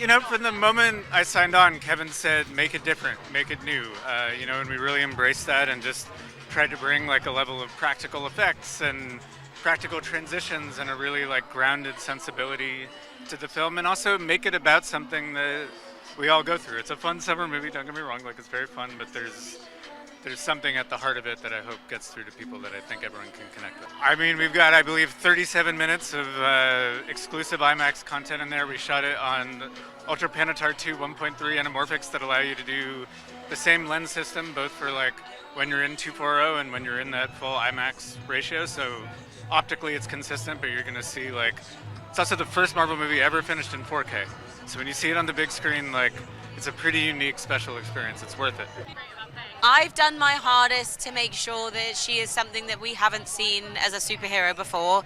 From the moment I signed on, Kevin said, make it different, make it new. And we really embraced that and just tried to bring like a level of practical effects and practical transitions and a really like grounded sensibility to the film, and also make it about something that we all go through. It's a fun summer movie, don't get me wrong, like it's very fun, but there's something at the heart of it that I hope gets through to people that I think everyone can connect with. I mean, we've got, I believe, 37 minutes of exclusive IMAX content in there. We shot it on Ultra Panatar 2 1.3 anamorphics that allow you to do the same lens system, both for like when you're in 240 and when you're in that full IMAX ratio. So optically it's consistent, but you're going to see like, it's also the first Marvel movie ever finished in 4K. So when you see it on the big screen, like, it's a pretty unique, special experience. It's worth it. I've done my hardest to make sure that she is something that we haven't seen as a superhero before.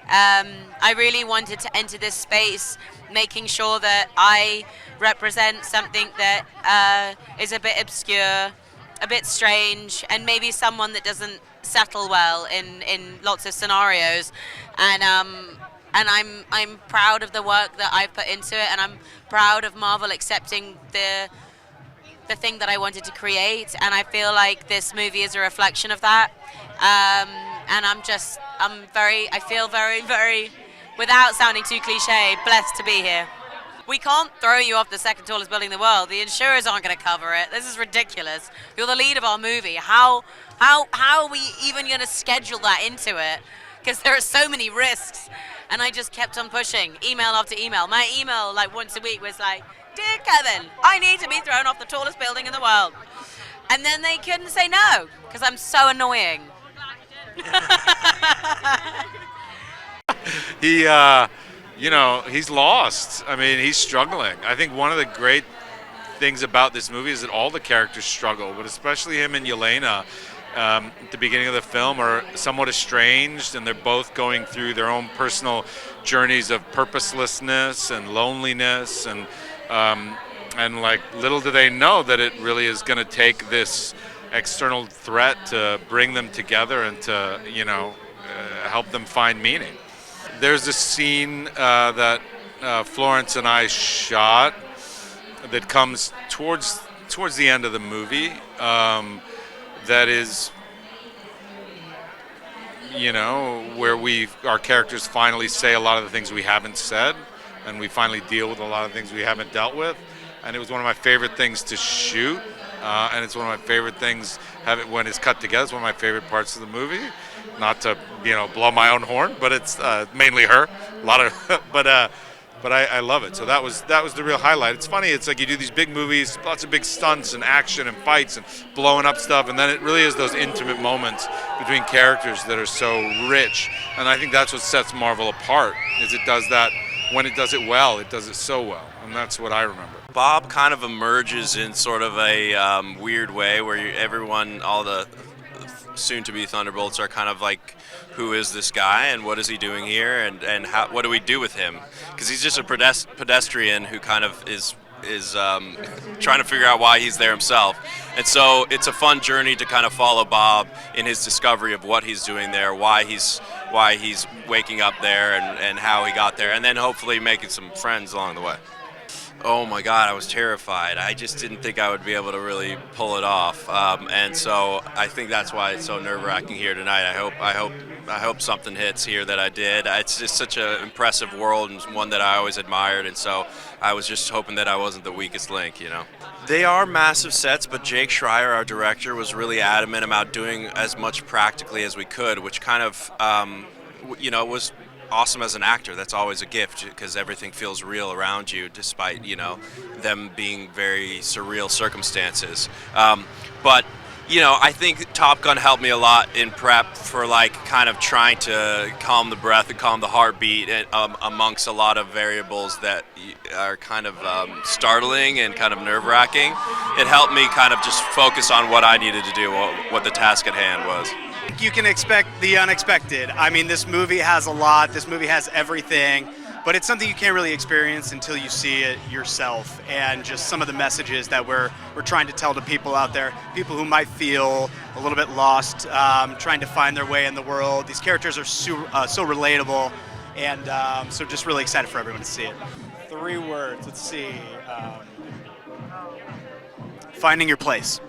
I really wanted to enter this space making sure that I represent something that is a bit obscure, a bit strange, and maybe someone that doesn't settle well in lots of scenarios. And I'm proud of the work that I've put into it, and I'm proud of Marvel accepting the thing that I wanted to create, and I feel like this movie is a reflection of that. And I feel very, very, without sounding too cliche, blessed to be here. We can't throw you off the second tallest building in the world. The insurers aren't going to cover it. This is ridiculous. You're the lead of our movie. How are we even going to schedule that into it? Because there are so many risks. And I just kept on pushing, email after email. My email, like once a week, was like, "Dear Kevin, I need to be thrown off the tallest building in the world." And then they couldn't say no, because I'm so annoying. He's lost. I mean, he's struggling. I think one of the great things about this movie is that all the characters struggle, but especially him and Yelena at the beginning of the film are somewhat estranged, and they're both going through their own personal journeys of purposelessness and loneliness, and like little do they know that it really is going to take this external threat to bring them together and to help them find meaning. There's a scene that Florence and I shot that comes towards the end of the movie that is where our characters finally say a lot of the things we haven't said, and we finally deal with a lot of things we haven't dealt with. And it was one of my favorite things to shoot, and it's one of my favorite things when it's cut together. It's one of my favorite parts of the movie. Not to blow my own horn, but it's mainly her. A lot of, but I love it. So that was the real highlight. It's funny. It's like you do these big movies, lots of big stunts and action and fights and blowing up stuff, and then it really is those intimate moments between characters that are so rich. And I think that's what sets Marvel apart. Is it does that when it does it well. It does it so well, and that's what I remember. Bob kind of emerges in sort of a weird way where everyone, all the soon-to-be Thunderbolts are kind of like, who is this guy and what is he doing here, and what do we do with him? Because he's just a pedestrian who kind of is trying to figure out why he's there himself. And so it's a fun journey to kind of follow Bob in his discovery of what he's doing there, why he's waking up there, and how he got there, and then hopefully making some friends along the way. Oh my God, I was terrified. I just didn't think I would be able to really pull it off, and so I think that's why it's so nerve-wracking here tonight. I hope something hits here that I did. It's just such an impressive world and one that I always admired, and so I was just hoping that I wasn't the weakest link, They are massive sets, but Jake Schreier, our director, was really adamant about doing as much practically as we could, which kind of, was awesome as an actor. That's always a gift because everything feels real around you, despite them being very surreal circumstances. But I think Top Gun helped me a lot in prep for kind of trying to calm the breath and calm the heartbeat amongst a lot of variables that are kind of startling and kind of nerve-wracking. It helped me kind of just focus on what I needed to do, what the task at hand was. You can expect the unexpected. I mean, this movie has a lot. This movie has everything, but it's something you can't really experience until you see it yourself. And just some of the messages that we're trying to tell to people out there, people who might feel a little bit lost, trying to find their way in the world. These characters are so relatable, and so just really excited for everyone to see it. 3 words. Let's see. Finding your place.